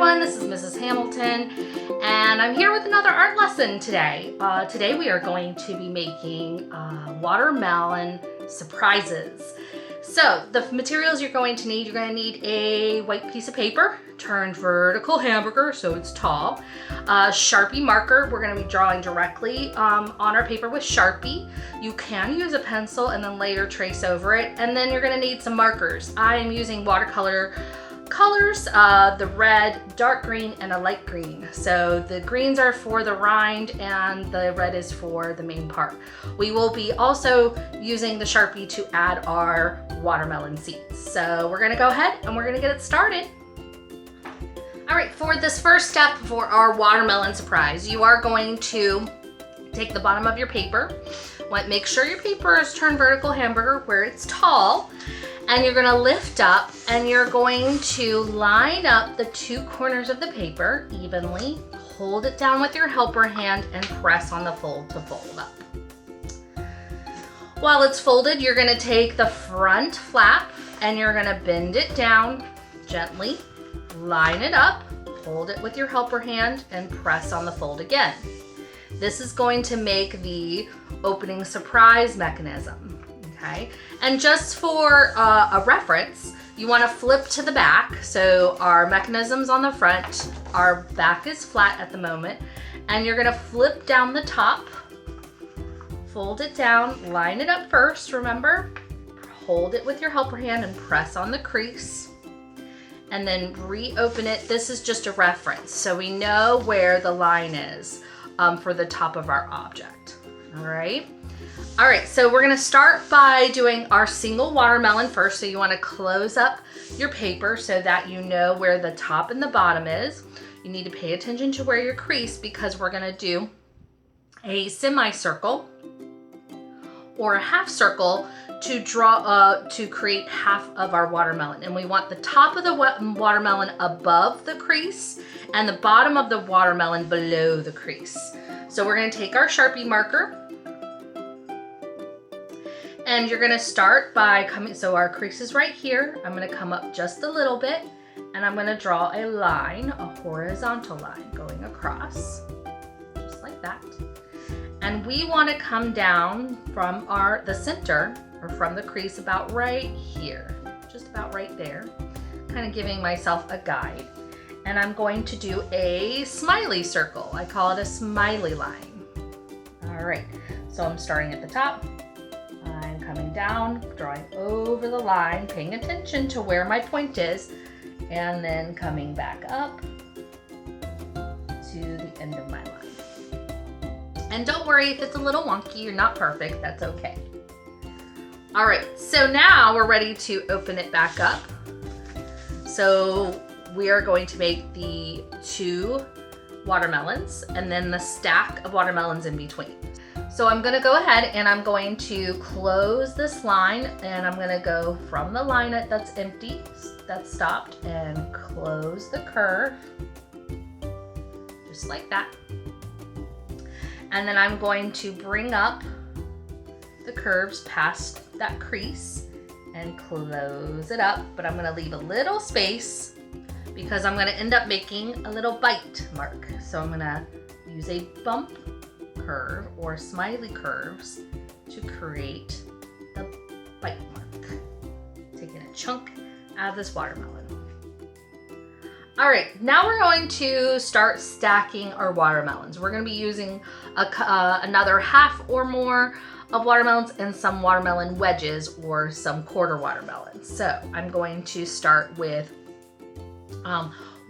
everyone, this is Mrs. Hamilton, and I'm here with another art lesson today. Today we are going to be making watermelon surprises. So the materials you're going to need a white piece of paper, turned vertical hamburger so it's tall, Sharpie marker. We're going to be drawing directly on our paper with Sharpie. You can use a pencil and then layer trace over it, and then you're going to need some markers. I am using watercolor colors, the red, dark green, and a light green. So the greens are for the rind and the red is for the main part. We will be also using the Sharpie to add our watermelon seeds. So we're gonna go ahead and we're gonna get it started. All right, for this first step for our watermelon surprise, you are going to take the bottom of your paper. Make sure your paper is turned vertical hamburger where it's tall. And you're gonna lift up and you're going to line up the two corners of the paper evenly, hold it down with your helper hand and press on the fold to fold up. While it's folded, you're gonna take the front flap and you're gonna bend it down gently, line it up, hold it with your helper hand and press on the fold again. This is going to make the opening surprise mechanism. Okay, and just for a reference, you want to flip to the back. So our mechanism's on the front, our back is flat at the moment, and you're going to flip down the top, fold it down, line it up first, remember, hold it with your helper hand and press on the crease, and then reopen it. This is just a reference, so we know where the line is for the top of our object. All right. All right, so we're gonna start by doing our single watermelon first. So you wanna close up your paper so that you know where the top and the bottom is. You need to pay attention to where your crease, because we're gonna do a semicircle or a half circle to draw, to create half of our watermelon. And we want the top of the watermelon above the crease and the bottom of the watermelon below the crease. So we're gonna take our Sharpie marker, and you're gonna start by coming, so our crease is right here. I'm gonna come up just a little bit and I'm gonna draw a line, a horizontal line going across, just like that. And we wanna come down from the center, or from the crease about right here, just about right there, kind of giving myself a guide. And I'm going to do a smiley circle. I call it a smiley line. All right, so I'm starting at the top. I'm coming down, drawing over the line, paying attention to where my point is, and then coming back up to the end of my line. And don't worry if it's a little wonky, you're not perfect, that's okay. All right, so now we're ready to open it back up. So we are going to make the two watermelons and then the stack of watermelons in between. So I'm gonna go ahead and I'm going to close this line, and I'm gonna go from the line that's empty, that's stopped, and close the curve, just like that. And then I'm going to bring up the curves past that crease and close it up, but I'm gonna leave a little space because I'm gonna end up making a little bite mark. So I'm gonna use a bump curve or smiley curves to create the bite mark, taking a chunk out of this watermelon. All right, now we're going to start stacking our watermelons. We're going to be using another half or more of watermelons and some watermelon wedges or some quarter watermelons. So I'm going to start with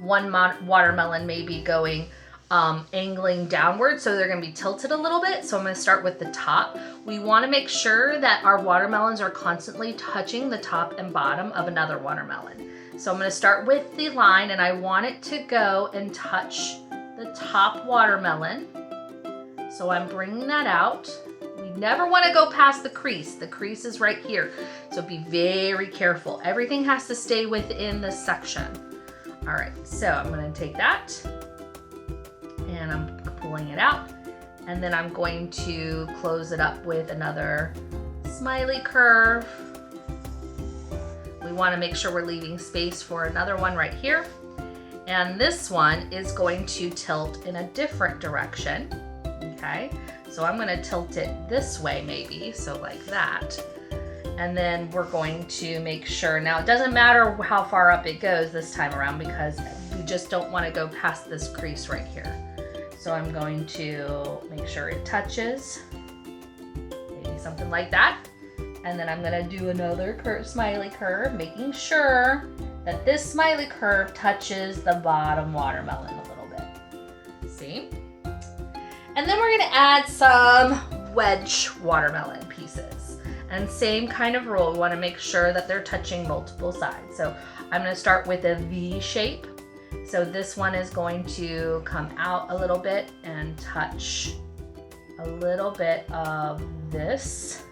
one watermelon maybe going angling downward, so they're going to be tilted a little bit. So I'm going to start with the top. We want to make sure that our watermelons are constantly touching the top and bottom of another watermelon. So I'm going to start with the line, and I want it to go and touch the top watermelon. So I'm bringing that out. We never want to go past the crease. The crease is right here. So be very careful. Everything has to stay within the section. All right, so I'm going to take that and I'm pulling it out, and then I'm going to close it up with another smiley curve. We want to make sure we're leaving space for another one right here, And this one is going to tilt in a different direction, okay? So I'm gonna tilt it this way maybe, so like that. And then we're going to make sure, now it doesn't matter how far up it goes this time around because we just don't wanna go past this crease right here. So I'm going to make sure it touches, maybe something like that. And then I'm gonna do another smiley curve, making sure that this smiley curve touches the bottom watermelon a little bit. See? And then we're gonna add some wedge watermelon pieces. And same kind of rule, we wanna make sure that they're touching multiple sides. So I'm gonna start with a V shape. So this one is going to come out a little bit and touch a little bit of this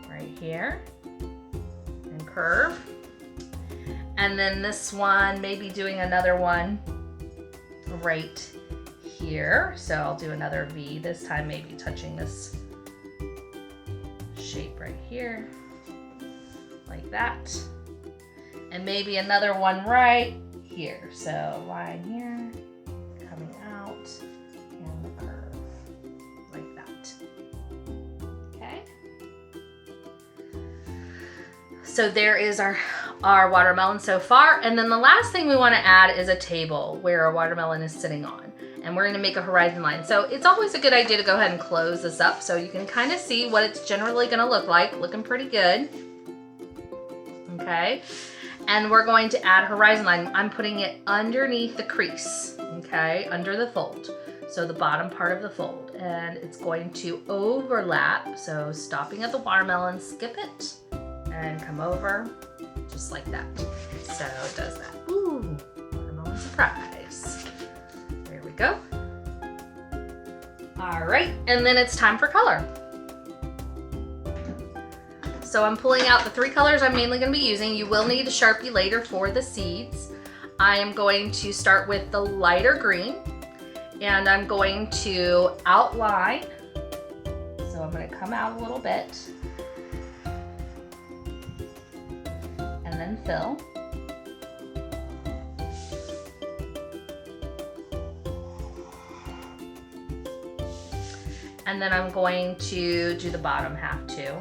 right here and curve. And then this one, maybe doing another one right here. So I'll do another V, this time maybe touching this shape right here, like that. And maybe another one right here. So line here, coming out, and the curve, like that. Okay. So there is our watermelon so far. And then the last thing we want to add is a table where our watermelon is sitting on. And we're going to make a horizon line. So it's always a good idea to go ahead and close this up so you can kind of see what it's generally going to look like. Looking pretty good. Okay. And we're going to add horizon line. I'm putting it underneath the crease, okay, under the fold. So the bottom part of the fold. And it's going to overlap. So stopping at the watermelon, skip it, and come over just like that. So it does that. Ooh, watermelon surprise. There we go. All right, and then it's time for color. So I'm pulling out the 3 colors I'm mainly going to be using. You will need a Sharpie later for the seeds. I am going to start with the lighter green, and I'm going to outline. So I'm going to come out a little bit and then fill. And then I'm going to do the bottom half too.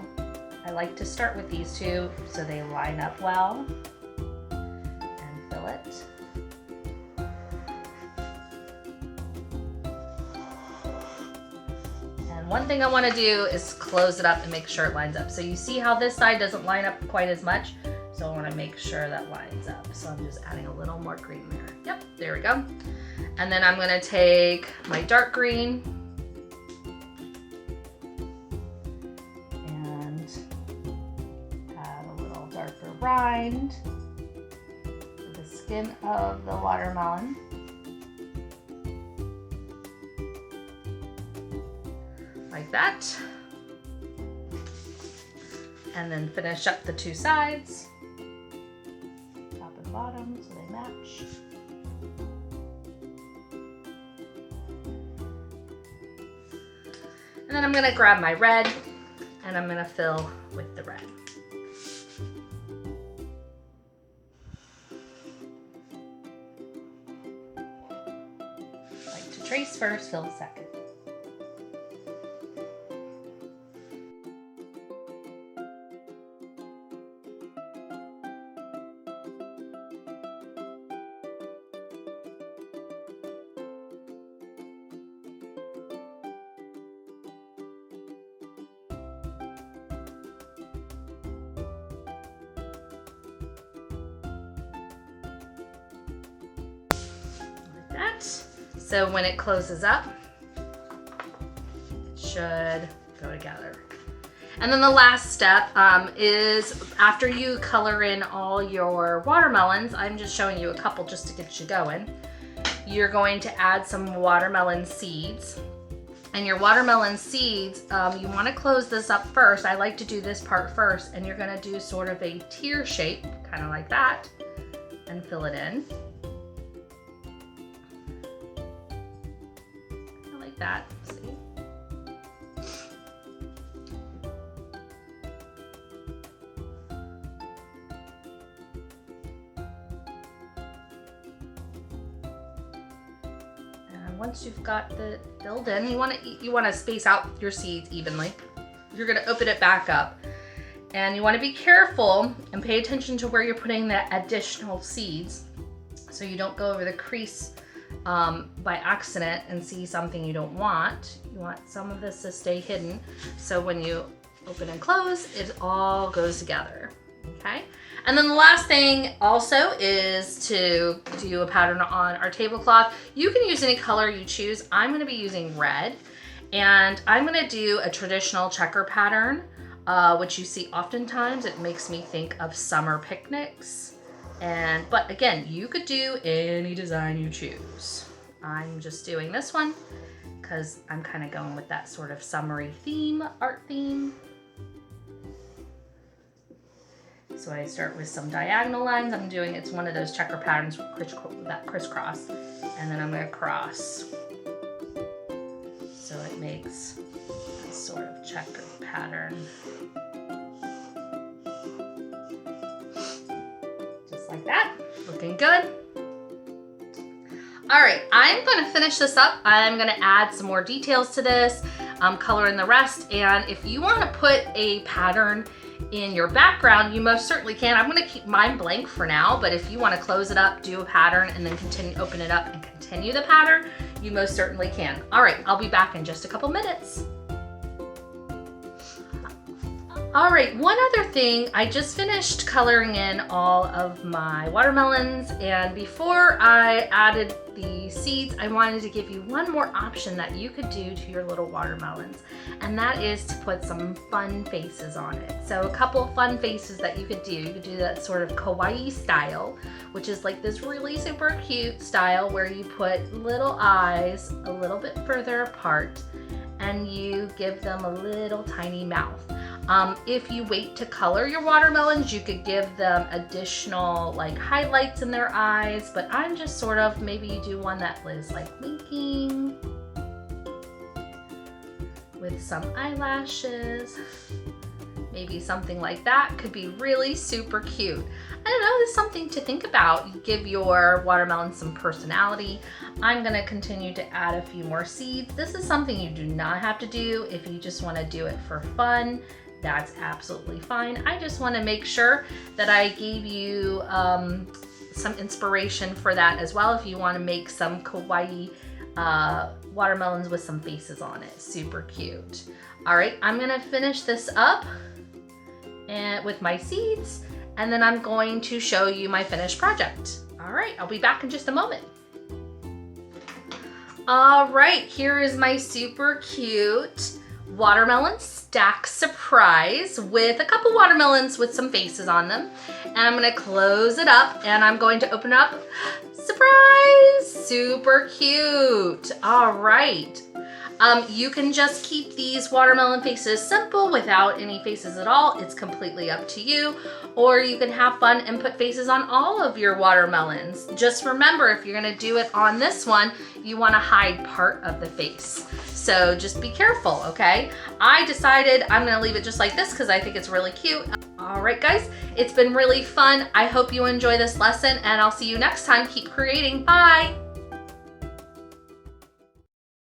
I like to start with these 2 so they line up well and fill it. And one thing I want to do is close it up and make sure it lines up. So you see how this side doesn't line up quite as much? So I want to make sure that lines up. So I'm just adding a little more green there. Yep, there we go. And then I'm going to take my dark green rind for the skin of the watermelon. Like that. And then finish up the 2 sides, top and bottom, so they match. And then I'm gonna grab my red and I'm gonna fill with the red. Trace first, fill second. Like that. So when it closes up, it should go together. And then the last step is after you color in all your watermelons, I'm just showing you a couple just to get you going. You're going to add some watermelon seeds. And your watermelon seeds, you want to close this up first. I like to do this part first, and you're going to do sort of a tear shape, kind of like that, and fill it in. That, see? once you've got the filled in, you want to space out your seeds evenly. You're going to open it back up. And you want to be careful and pay attention to where you're putting the additional seeds so you don't go over the crease by accident and see something you don't want. You want some of this to stay hidden so when you open and close, it all goes together, okay? And then the last thing also is to do a pattern on our tablecloth. You can use any color you choose. I'm going to be using red, and I'm going to do a traditional checker pattern, which you see oftentimes. It makes me think of summer picnics. But again, you could do any design you choose. I'm just doing this one because I'm kind of going with that sort of summery theme, art theme. So I start with some diagonal lines. It's one of those checker patterns with that crisscross. And then I'm going to cross. So it makes a sort of checker pattern. Just like that. Looking good. All right, I'm going to finish this up. I'm going to add some more details to this, color in the rest. And if you want to put a pattern in your background, you most certainly can. I'm going to keep mine blank for now, but if you want to close it up, do a pattern, and then open it up and continue the pattern, you most certainly can. All right, I'll be back in just a couple minutes. All right, one other thing, I just finished coloring in all of my watermelons, and before I added the seeds, I wanted to give you one more option that you could do to your little watermelons, and that is to put some fun faces on it. So a couple fun faces that you could do. You could do that sort of kawaii style, which is like this really super cute style where you put little eyes a little bit further apart and you give them a little tiny mouth. If you wait to color your watermelons, you could give them additional like highlights in their eyes, but I'm just sort of, maybe you do one that is like winking with some eyelashes. Maybe something like that could be really super cute. I don't know, it's something to think about. You give your watermelon some personality. I'm gonna continue to add a few more seeds. This is something you do not have to do. If you just wanna do it for fun, that's absolutely fine. I just wanna make sure that I gave you some inspiration for that as well. If you wanna make some kawaii watermelons with some faces on it, super cute. All right, I'm gonna finish this up and with my seeds, and then I'm going to show you my finished project. All right, I'll be back in just a moment. All right, here is my super cute watermelon stack surprise with a couple watermelons with some faces on them. And I'm gonna close it up and I'm going to open up. Surprise! Super cute. All right. You can just keep these watermelon faces simple without any faces at all. It's completely up to you. Or you can have fun and put faces on all of your watermelons. Just remember, if you're gonna do it on this one, you wanna hide part of the face. So just be careful, okay? I decided I'm gonna leave it just like this because I think it's really cute. All right, guys, it's been really fun. I hope you enjoy this lesson and I'll see you next time. Keep creating, bye.